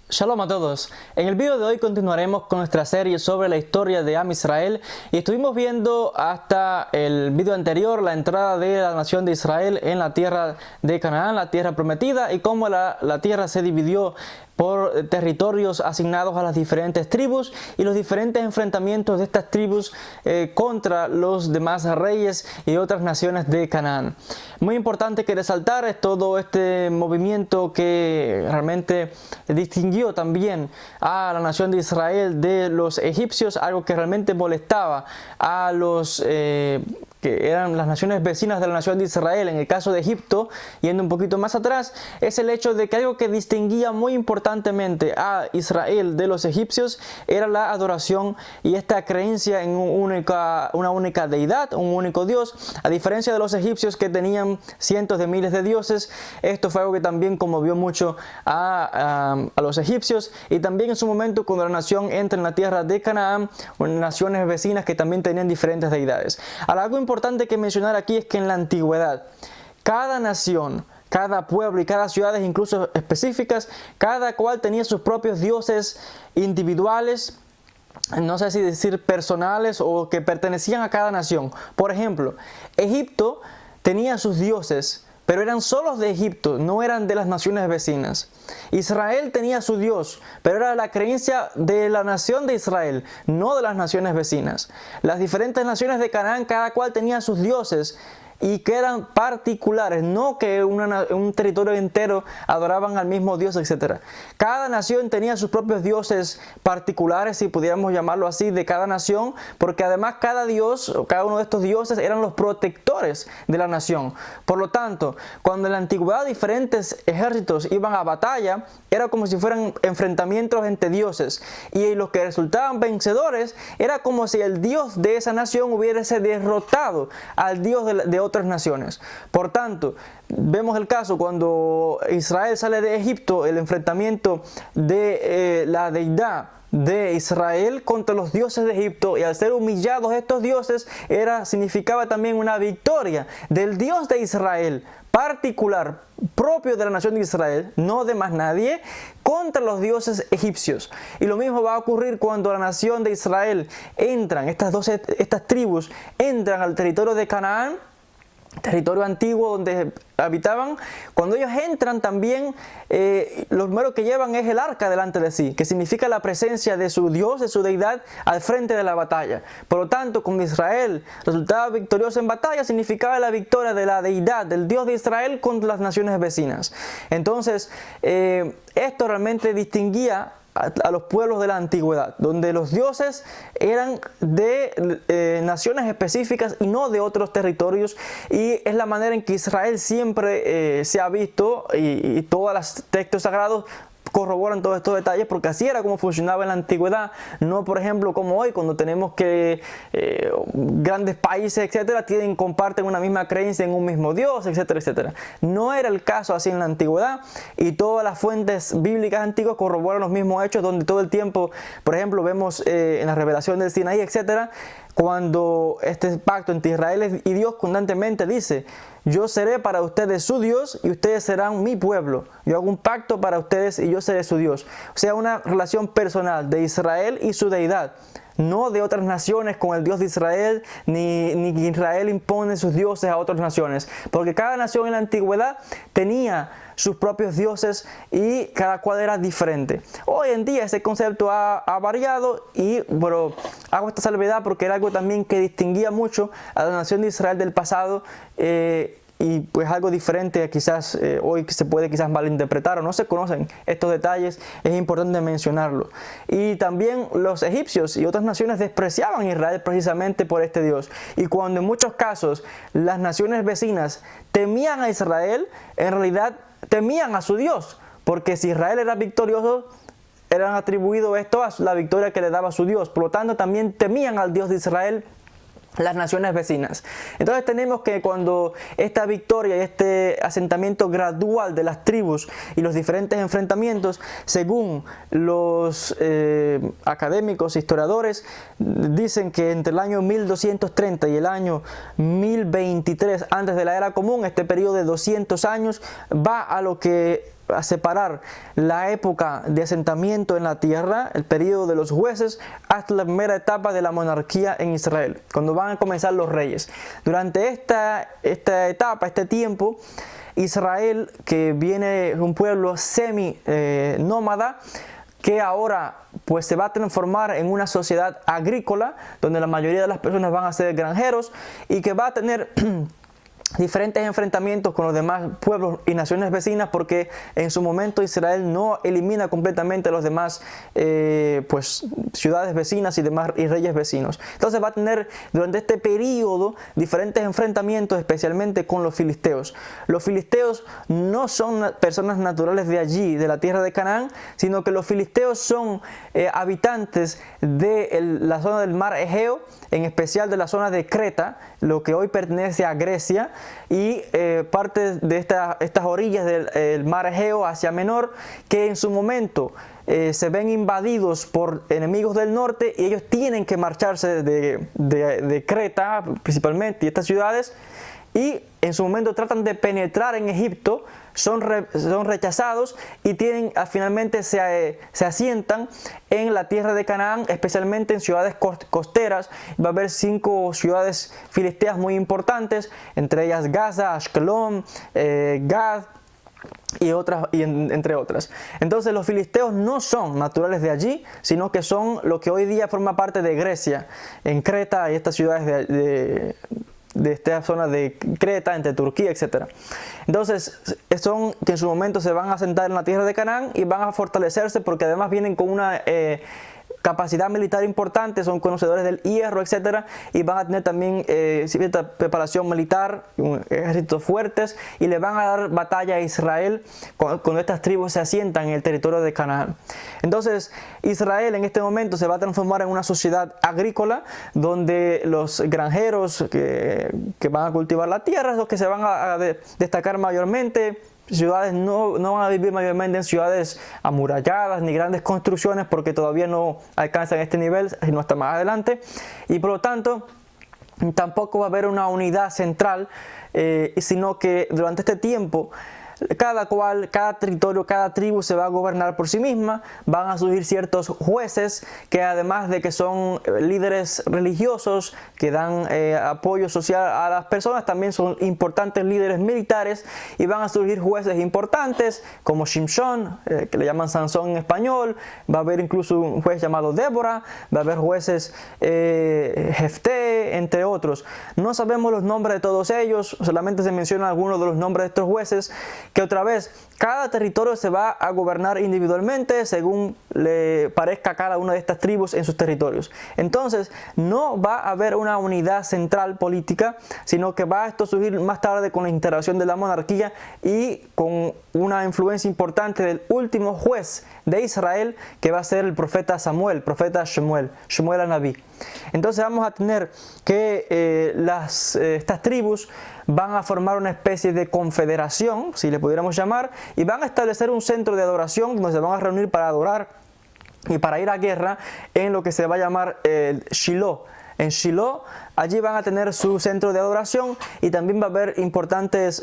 Shalom a todos. En el video de hoy continuaremos con nuestra serie sobre la historia de Am Israel y estuvimos viendo hasta el video anterior la entrada de la nación de Israel en la tierra de Canaán, la tierra prometida, y cómo la tierra se dividió por territorios asignados a las diferentes tribus y los diferentes enfrentamientos de estas tribus contra los demás reyes y otras naciones de Canaán. Muy importante que resaltar es todo este movimiento que realmente distinguió también a la nación de Israel de los egipcios, algo que realmente molestaba a los que eran las naciones vecinas de la nación de Israel. En el caso de Egipto, yendo un poquito más atrás, es el hecho de que algo que distinguía muy importantemente a Israel de los egipcios era la adoración y esta creencia en una única deidad, un único Dios. A diferencia de los egipcios, que tenían cientos de miles de dioses, esto fue algo que también conmovió mucho a los egipcios, y también en su momento cuando la nación entra en la tierra de Canaán, naciones vecinas que también tenían diferentes deidades. Ahora, algo importante que mencionar aquí es que en la antigüedad, cada nación, cada pueblo y cada ciudad, incluso específicas, cada cual tenía sus propios dioses individuales, no sé si decir personales, o que pertenecían a cada nación. Por ejemplo, Egipto tenía sus dioses, pero eran solos de Egipto, no eran de las naciones vecinas. Israel tenía su Dios, pero era la creencia de la nación de Israel, no de las naciones vecinas. Las diferentes naciones de Canaán, cada cual tenía sus dioses, y que eran particulares, no que un territorio entero adoraban al mismo Dios, etc. Cada nación tenía sus propios dioses particulares, si pudiéramos llamarlo así, de cada nación, porque además cada dios o cada uno de estos dioses eran los protectores de la nación. Por lo tanto, cuando en la antigüedad diferentes ejércitos iban a batalla, era como si fueran enfrentamientos entre dioses, y los que resultaban vencedores era como si el dios de esa nación hubiese derrotado al dios de otras naciones. Por tanto, vemos el caso cuando Israel sale de Egipto, el enfrentamiento de la deidad de Israel contra los dioses de Egipto, y al ser humillados estos dioses significaba también una victoria del Dios de Israel particular, propio de la nación de Israel, no de más nadie, contra los dioses egipcios. Y lo mismo va a ocurrir cuando la nación de Israel entran, estas tribus entran al territorio de Canaán, territorio antiguo donde habitaban. Cuando ellos entran también, lo primero que llevan es el arca delante de sí, que significa la presencia de su Dios, de su deidad, al frente de la batalla. Por lo tanto, cuando Israel resultaba victorioso en batalla, significaba la victoria de la deidad, del Dios de Israel, contra las naciones vecinas. Entonces, esto realmente distinguía a los pueblos de la antigüedad, donde los dioses eran de naciones específicas y no de otros territorios, y es la manera en que Israel siempre se ha visto, y todos los textos sagrados corroboran todos estos detalles, porque así era como funcionaba en la antigüedad. No, por ejemplo, como hoy, cuando tenemos que grandes países, etcétera, comparten una misma creencia en un mismo Dios, etcétera, etcétera. No era el caso así en la antigüedad, y todas las fuentes bíblicas antiguas corroboran los mismos hechos, donde todo el tiempo, por ejemplo, vemos en la revelación del Sinaí, etcétera, cuando este pacto entre Israel y Dios constantemente dice: yo seré para ustedes su Dios y ustedes serán mi pueblo. Yo hago un pacto para ustedes y yo seré su Dios. O sea, una relación personal de Israel y su deidad, no de otras naciones con el Dios de Israel, ni Israel impone sus dioses a otras naciones, porque cada nación en la antigüedad tenía sus propios dioses y cada cual era diferente. Hoy en día ese concepto ha variado, pero hago esta salvedad porque era algo también que distinguía mucho a la nación de Israel del pasado, y pues algo diferente quizás hoy se puede quizás malinterpretar o no se conocen estos detalles. Es importante mencionarlo. Y también los egipcios y otras naciones despreciaban a Israel precisamente por este Dios, y cuando en muchos casos las naciones vecinas temían a Israel, en realidad temían a su Dios, porque si Israel era victorioso, eran atribuido esto a la victoria que le daba su Dios. Por lo tanto, también temían al Dios de Israel las naciones vecinas. Entonces tenemos que cuando esta victoria y este asentamiento gradual de las tribus y los diferentes enfrentamientos, según los académicos, historiadores, dicen que entre el año 1230 y el año 1023 antes de la era común, este periodo de 200 años, va a lo que a separar la época de asentamiento en la tierra, el periodo de los jueces, hasta la primera etapa de la monarquía en Israel, cuando van a comenzar los reyes. Durante esta etapa, este tiempo, Israel, que viene un pueblo semi-nómada, que ahora pues se va a transformar en una sociedad agrícola, donde la mayoría de las personas van a ser granjeros y que va a tener diferentes enfrentamientos con los demás pueblos y naciones vecinas, porque en su momento Israel no elimina completamente a los demás pues ciudades vecinas y demás y reyes vecinos. Entonces va a tener durante este periodo diferentes enfrentamientos, especialmente con los filisteos. Los filisteos no son personas naturales de allí, de la tierra de Canaán, sino que los filisteos son habitantes de la zona del mar Egeo, en especial de la zona de Creta, lo que hoy pertenece a Grecia, y parte de estas orillas del mar Egeo hacia Menor, que en su momento se ven invadidos por enemigos del norte y ellos tienen que marcharse de Creta principalmente y estas ciudades, y en su momento tratan de penetrar en Egipto, son rechazados y finalmente se asientan en la tierra de Canaán, especialmente en ciudades costeras. Va a haber 5 ciudades filisteas muy importantes, entre ellas Gaza, Ashkelon, Gad y entre otras. Entonces los filisteos no son naturales de allí, sino que son lo que hoy día forma parte de Grecia, en Creta y estas ciudades de esta zona de Creta, entre Turquía, etc. Entonces, son que en su momento se van a asentar en la tierra de Canaán y van a fortalecerse, porque además vienen con una capacidad militar importante, son conocedores del hierro, etc. Y van a tener también cierta preparación militar, ejércitos fuertes, y le van a dar batalla a Israel cuando estas tribus se asientan en el territorio de Canaán. Entonces, Israel en este momento se va a transformar en una sociedad agrícola, donde los granjeros que van a cultivar la tierra es los que se van a destacar mayormente. Ciudades no van a vivir mayormente en ciudades amuralladas ni grandes construcciones, porque todavía no alcanzan este nivel, sino hasta más adelante, y por lo tanto tampoco va a haber una unidad central, sino que durante este tiempo cada territorio, cada tribu se va a gobernar por sí misma. Van a surgir ciertos jueces que, además de que son líderes religiosos que dan apoyo social a las personas, también son importantes líderes militares, y van a surgir jueces importantes como Shimshon, que le llaman Sansón en español. Va a haber incluso un juez llamado Débora, va a haber jueces Jefté, entre otros. No sabemos los nombres de todos ellos, solamente se mencionan algunos de los nombres de estos jueces, que otra vez cada territorio se va a gobernar individualmente según le parezca a cada una de estas tribus en sus territorios. Entonces no va a haber una unidad central política, sino que va a esto surgir más tarde con la instalación de la monarquía y con una influencia importante del último juez de Israel, que va a ser el profeta Samuel, profeta Shemuel Anabí. Entonces vamos a tener que estas tribus van a formar una especie de confederación, si le pudiéramos llamar, y van a establecer un centro de adoración donde se van a reunir para adorar y para ir a guerra en lo que se va a llamar Shiloh. En Shiloh, allí van a tener su centro de adoración, y también va a haber importantes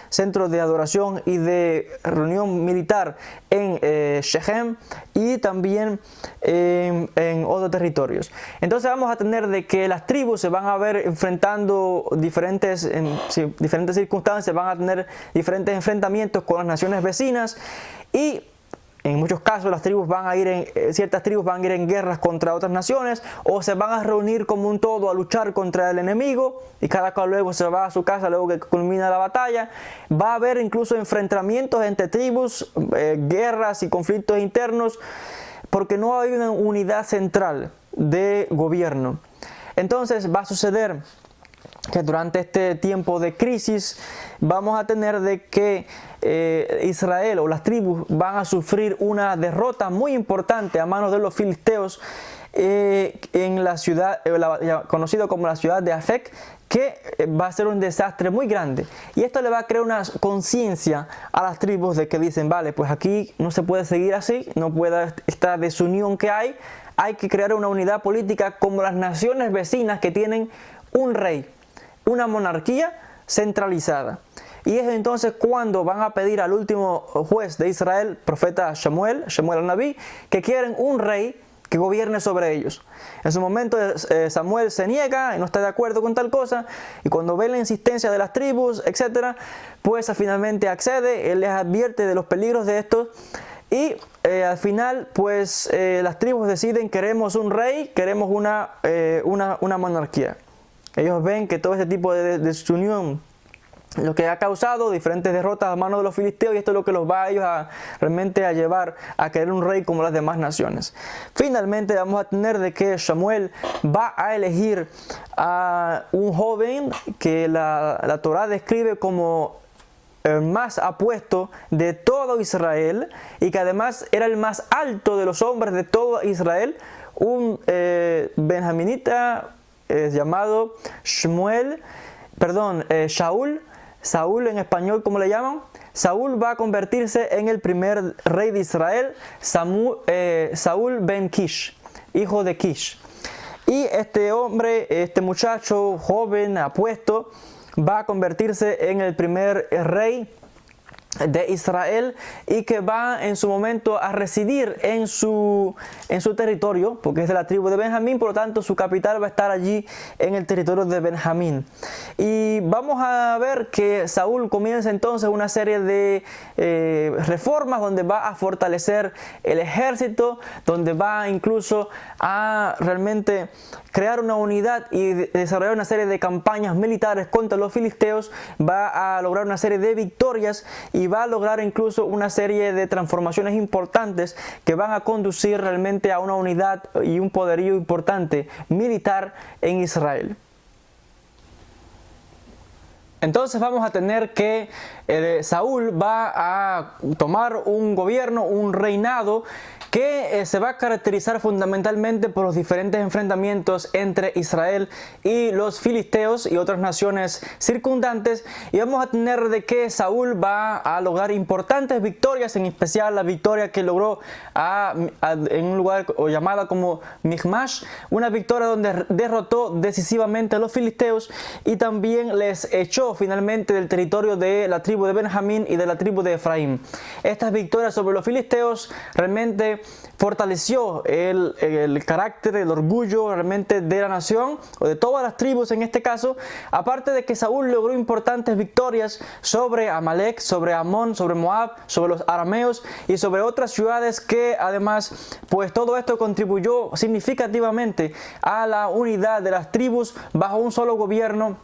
centros de adoración y de reunión militar en Shechem y también en otros territorios. Entonces vamos a tener de que las tribus se van a ver enfrentando diferentes circunstancias, van a tener diferentes enfrentamientos con las naciones vecinas, y en muchos casos ciertas tribus van a ir en guerras contra otras naciones, o se van a reunir como un todo a luchar contra el enemigo, y cada cual luego se va a su casa luego que culmina la batalla. Va a haber incluso enfrentamientos entre tribus, guerras y conflictos internos, porque no hay una unidad central de gobierno. Entonces va a suceder que durante este tiempo de crisis vamos a tener de que Israel o las tribus van a sufrir una derrota muy importante a manos de los filisteos en la ciudad conocida como la ciudad de Afec, que va a ser un desastre muy grande. Y esto le va a crear una conciencia a las tribus de que dicen, vale, pues aquí no se puede seguir así, no puede esta desunión que hay que crear una unidad política como las naciones vecinas, que tienen un rey, una monarquía centralizada. Y es entonces cuando van a pedir al último juez de Israel, profeta Shemuel al-Nabí, que quieren un rey que gobierne sobre ellos. En su momento Samuel se niega y no está de acuerdo con tal cosa, y cuando ve la insistencia de las tribus, etc., pues finalmente accede. Él les advierte de los peligros de esto, y al final pues las tribus deciden: queremos un rey, queremos una monarquía. Ellos ven que todo este tipo de desunión, lo que ha causado diferentes derrotas a manos de los filisteos, y esto es lo que los va a ellos realmente a llevar a querer un rey como las demás naciones. Finalmente vamos a tener de que Samuel va a elegir a un joven que la Torá describe como el más apuesto de todo Israel, y que además era el más alto de los hombres de todo Israel, un benjaminita llamado Saúl en español, como le llaman. Saúl va a convertirse en el primer rey de Israel, Saúl ben Kish, hijo de Kish. Y este hombre, este muchacho joven, apuesto, va a convertirse en el primer rey de Israel, y que va en su momento a residir en su territorio, porque es de la tribu de Benjamín. Por lo tanto, su capital va a estar allí en el territorio de Benjamín. Y vamos a ver que Saúl comienza entonces una serie de reformas, donde va a fortalecer el ejército, donde va incluso a realmente crear una unidad y desarrollar una serie de campañas militares contra los filisteos. Va a lograr una serie de victorias, y va a lograr incluso una serie de transformaciones importantes que van a conducir realmente a una unidad y un poderío importante militar en Israel. Entonces vamos a tener que Saúl va a tomar un gobierno, un reinado, que se va a caracterizar fundamentalmente por los diferentes enfrentamientos entre Israel y los filisteos y otras naciones circundantes. Y vamos a tener de que Saúl va a lograr importantes victorias, en especial la victoria que logró en un lugar llamada como Michmash, una victoria donde derrotó decisivamente a los filisteos, y también les echó finalmente del territorio de la tribu de Benjamín y de la tribu de Efraín. Estas victorias sobre los filisteos realmente fortaleció el carácter, el orgullo realmente de la nación, o de todas las tribus en este caso, aparte de que Saúl logró importantes victorias sobre Amalek, sobre Amón, sobre Moab, sobre los arameos y sobre otras ciudades, que además pues todo esto contribuyó significativamente a la unidad de las tribus bajo un solo gobierno,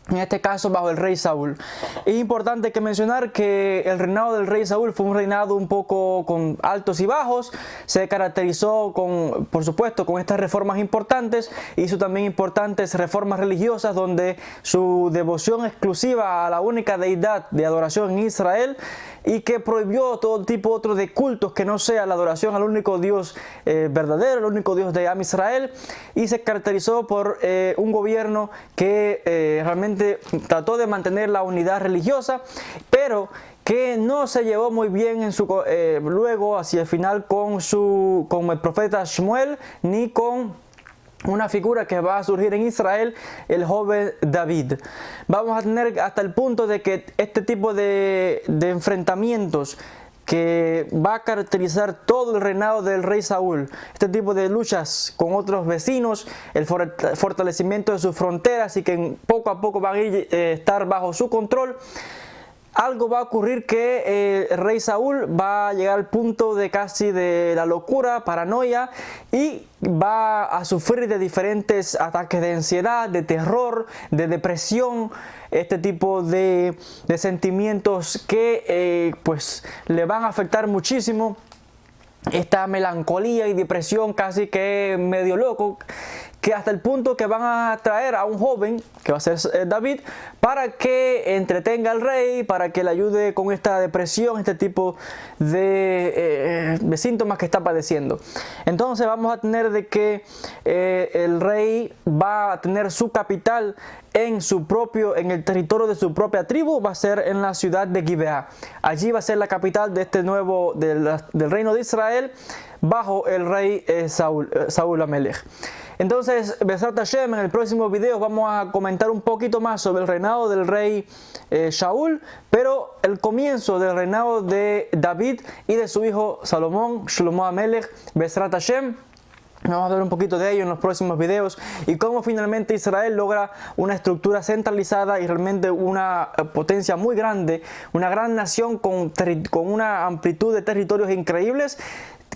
en este caso bajo el rey Saúl. Es importante que mencionar que el reinado del rey Saúl fue un reinado un poco con altos y bajos. Se caracterizó por supuesto, con estas reformas importantes. Hizo también importantes reformas religiosas, donde su devoción exclusiva a la única deidad de adoración en Israel, y que prohibió todo tipo otro de cultos que no sea la adoración al único Dios verdadero, el único Dios de Am Israel. Y se caracterizó por un gobierno que realmente trató de mantener la unidad religiosa, pero que no se llevó muy bien luego hacia el final con el profeta Shemuel, ni con una figura que va a surgir en Israel, el joven David. Vamos a tener hasta el punto de que este tipo de enfrentamientos que va a caracterizar todo el reinado del rey Saúl, este tipo de luchas con otros vecinos, el fortalecimiento de sus fronteras, y que poco a poco van a estar bajo su control. Algo va a ocurrir que el rey Saúl va a llegar al punto de casi de la locura, paranoia, y va a sufrir de diferentes ataques de ansiedad, de terror, de depresión, este tipo de sentimientos que pues le van a afectar muchísimo. Esta melancolía y depresión casi que medio loco, que hasta el punto que van a traer a un joven, que va a ser David, para que entretenga al rey, para que le ayude con esta depresión, este tipo de síntomas que está padeciendo. Entonces vamos a tener de que el rey va a tener su capital en el territorio de su propia tribu. Va a ser en la ciudad de Gibeá. Allí va a ser la capital de este nuevo del reino de Israel, bajo el rey Saúl Amelech. Entonces, Bezrat Hashem, en el próximo video vamos a comentar un poquito más sobre el reinado del rey Shaul, pero el comienzo del reinado de David y de su hijo Salomón, Shlomo Amelech, Bezrat Hashem. Vamos a hablar un poquito de ello en los próximos videos y cómo finalmente Israel logra una estructura centralizada y realmente una potencia muy grande, una gran nación con una amplitud de territorios increíbles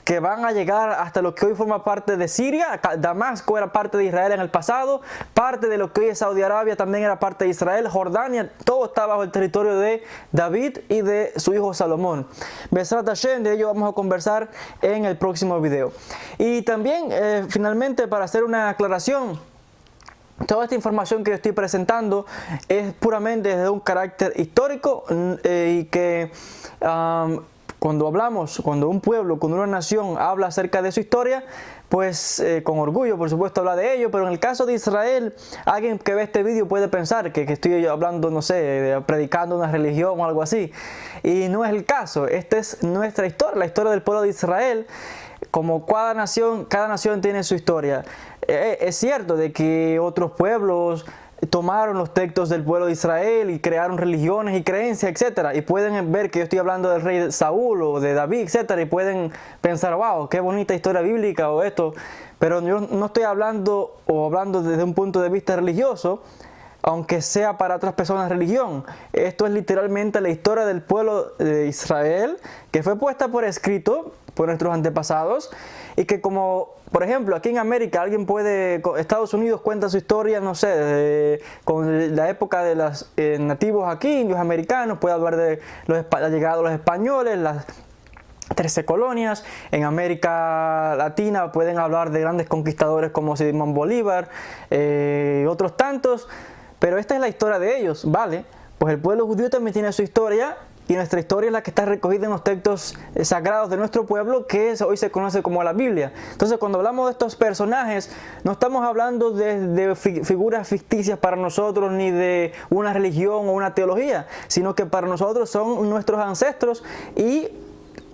que van a llegar hasta lo que hoy forma parte de Siria. Damasco era parte de Israel en el pasado, parte de lo que hoy es Saudi Arabia también era parte de Israel, Jordania, todo está bajo el territorio de David y de su hijo Salomón. Bezrat Hashem, de ello vamos a conversar en el próximo video. Y también, finalmente, para hacer una aclaración, toda esta información que yo estoy presentando es puramente desde un carácter histórico y que cuando un pueblo, cuando una nación habla acerca de su historia, pues con orgullo, por supuesto, habla de ello, pero en el caso de Israel, alguien que ve este vídeo puede pensar que estoy hablando, no sé, predicando una religión o algo así. Y no es el caso. Esta es nuestra historia, la historia del pueblo de Israel. Como cada nación tiene su historia. Es cierto de que otros pueblos tomaron los textos del pueblo de Israel y crearon religiones y creencias, etcétera, y pueden ver que yo estoy hablando del rey Saúl o de David, etcétera, y pueden pensar, wow, qué bonita historia bíblica o esto, pero yo no estoy hablando desde un punto de vista religioso, aunque sea para otras personas religión. Esto es literalmente la historia del pueblo de Israel, que fue puesta por escrito por nuestros antepasados, y que, como por ejemplo aquí en América, Estados Unidos cuenta su historia, no sé, con la época de los nativos aquí, indios americanos, puede hablar de la llegada de los españoles, las 13 colonias. En América Latina pueden hablar de grandes conquistadores como Simón Bolívar, otros tantos, pero esta es la historia de ellos, ¿vale? Pues el pueblo judío también tiene su historia, y nuestra historia es la que está recogida en los textos sagrados de nuestro pueblo, que hoy se conoce como la Biblia. Entonces, cuando hablamos de estos personajes, no estamos hablando de figuras ficticias para nosotros, ni de una religión o una teología, sino que para nosotros son nuestros ancestros. Y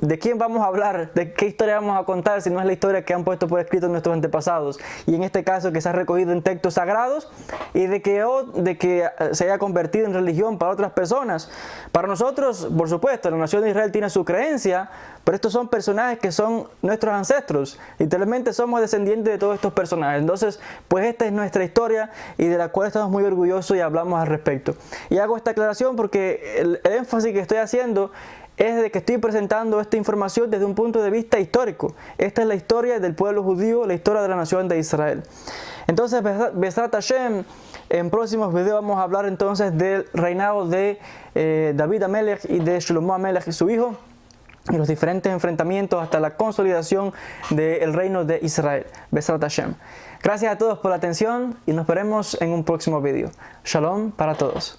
¿de quién vamos a hablar? ¿De qué historia vamos a contar si no es la historia que han puesto por escrito nuestros antepasados? Y en este caso, que se ha recogido en textos sagrados y de que se haya convertido en religión para otras personas. Para nosotros, por supuesto, la nación de Israel tiene su creencia, pero estos son personajes que son nuestros ancestros. Literalmente somos descendientes de todos estos personajes. Entonces, pues esta es nuestra historia y de la cual estamos muy orgullosos y hablamos al respecto. Y hago esta aclaración porque el énfasis que estoy haciendo es de que estoy presentando esta información desde un punto de vista histórico. Esta es la historia del pueblo judío, la historia de la nación de Israel. Entonces, Bezrat Hashem, en próximos videos vamos a hablar entonces del reinado de David Amelech y de Shlomo Amelech y su hijo, y los diferentes enfrentamientos hasta la consolidación del reino de Israel. Bezrat Hashem. Gracias a todos por la atención y nos veremos en un próximo video. Shalom para todos.